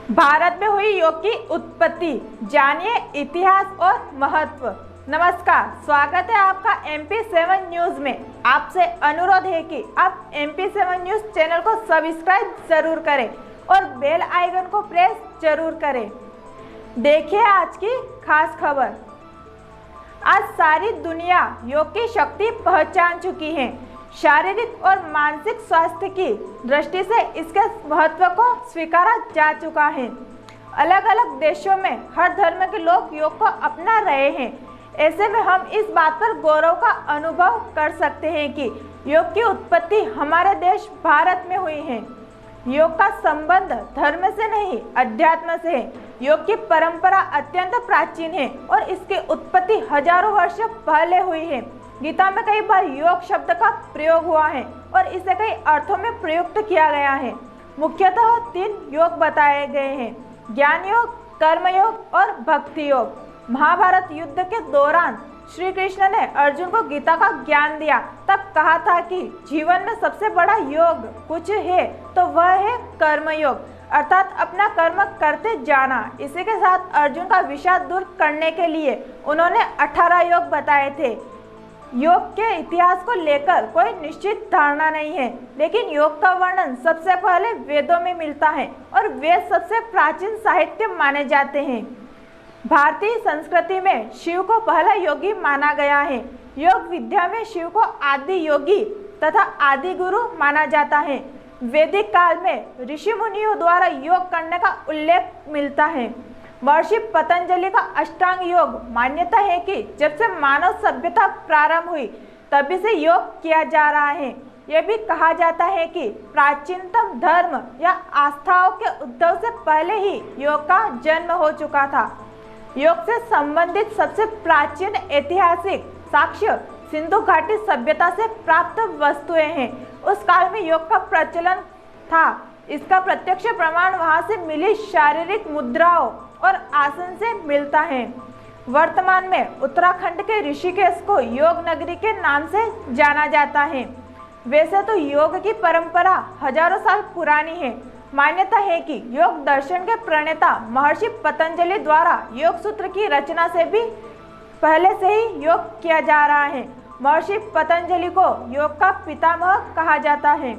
भारत में हुई योग की उत्पत्ति, जानिए इतिहास और महत्व। नमस्कार, स्वागत है आपका MP7 न्यूज में। आपसे अनुरोध है कि आप MP7 न्यूज चैनल को सब्सक्राइब जरूर करें और बेल आइकन को प्रेस जरूर करें। देखिए आज की खास खबर। आज सारी दुनिया योग की शक्ति पहचान चुकी है। शारीरिक और मानसिक स्वास्थ्य की दृष्टि से इसके महत्व को स्वीकारा जा चुका है। अलग अलग देशों में हर धर्म के लोग योग को अपना रहे हैं। ऐसे में हम इस बात पर गौरव का अनुभव कर सकते हैं कि योग की उत्पत्ति हमारे देश भारत में हुई है। योग का संबंध धर्म से नहीं, अध्यात्म से है। योग की परंपरा अत्यंत प्राचीन है और इसकी उत्पत्ति हजारों वर्ष पहले हुई है। गीता में कई बार योग शब्द का प्रयोग हुआ है और इसे कई अर्थों में प्रयुक्त किया गया है। मुख्यतः 3 योग बताए गए हैं: ज्ञान योग, कर्म योग और भक्ति योग। महाभारत युद्ध के दौरान श्री कृष्ण ने अर्जुन को गीता का ज्ञान दिया, तब कहा था कि जीवन में सबसे बड़ा योग कुछ है तो वह है कर्म योग, अर्थात अपना कर्म करते जाना। इसी के साथ अर्जुन का विषाद दूर करने के लिए उन्होंने 18 योग बताए थे। योग के इतिहास को लेकर कोई निश्चित धारणा नहीं है, लेकिन योग का वर्णन सबसे पहले वेदों में मिलता है और वेद सबसे प्राचीन साहित्य माने जाते हैं। भारतीय संस्कृति में शिव को पहला योगी माना गया है। योग विद्या में शिव को आदि योगी तथा आदि गुरु माना जाता है। वैदिक काल में ऋषि मुनियों द्वारा योग करने का उल्लेख मिलता है। महर्षि पतंजलि का अष्टांग योग मान्यता है कि जब से मानव सभ्यता प्रारंभ हुई तभी से योग किया जा रहा है। यह भी कहा जाता है कि प्राचीनतम धर्म या आस्थाओं के उद्भव से पहले ही योग का जन्म हो चुका था। योग से संबंधित सबसे प्राचीन ऐतिहासिक साक्ष्य सिंधु घाटी सभ्यता से प्राप्त वस्तुएं हैं। उस काल में योग का प्रचलन था। इसका प्रत्यक्ष प्रमाण वहां से मिली शारीरिक मुद्राओं और आसन से मिलता है। वर्तमान में उत्तराखंड के ऋषिकेश को योग नगरी के नाम से जाना जाता है। वैसे तो योग की परंपरा हजारों साल पुरानी है। मान्यता है कि योग दर्शन के प्रणेता महर्षि पतंजलि द्वारा योग सूत्र की रचना से भी पहले से ही योग किया जा रहा है। महर्षि पतंजलि को योग का पितामह कहा जाता है।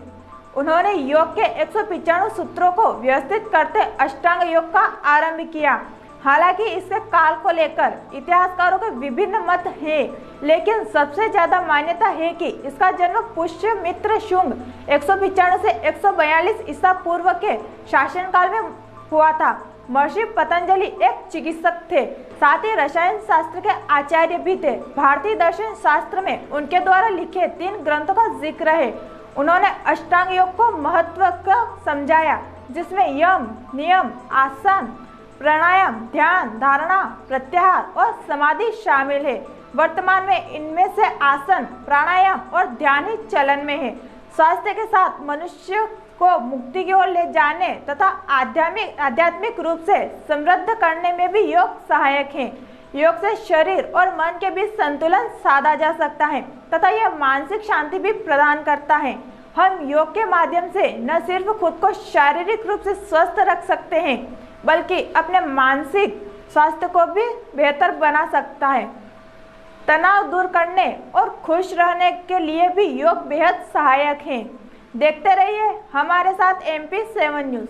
उन्होंने योग के 195 सूत्रों को व्यवस्थित करते अष्टांग योग का आरंभ किया। हालांकि इसके काल को लेकर इतिहासकारों के विभिन्न मत हैं, लेकिन सबसे ज्यादा मान्यता है कि इसका जन्म पुष्यमित्र शुंग 195 से 142 ईसा पूर्व के शासनकाल में हुआ था। महर्षि पतंजलि एक चिकित्सक थे, साथ ही रसायन शास्त्र के आचार्य भी थे। भारतीय दर्शन शास्त्र में उनके द्वारा लिखे 3 ग्रंथों का जिक्र है। उन्होंने अष्टांग योग को महत्व को समझाया, जिसमें यम, नियम, आसन, प्राणायाम, ध्यान, धारणा, प्रत्याहार और समाधि शामिल है। वर्तमान में इनमें से आसन, प्राणायाम और ध्यान ही चलन में है। स्वास्थ्य के साथ मनुष्य को मुक्ति की ओर ले जाने तथा आध्यात्मिक रूप से समृद्ध करने में भी योग सहायक है। योग से शरीर और मन के बीच संतुलन साधा जा सकता है तथा यह मानसिक शांति भी प्रदान करता है। हम योग के माध्यम से न सिर्फ खुद को शारीरिक रूप से स्वस्थ रख सकते हैं, बल्कि अपने मानसिक स्वास्थ्य को भी बेहतर बना सकता है। तनाव दूर करने और खुश रहने के लिए भी योग बेहद सहायक है। देखते रहिए हमारे साथ MP7 न्यूज।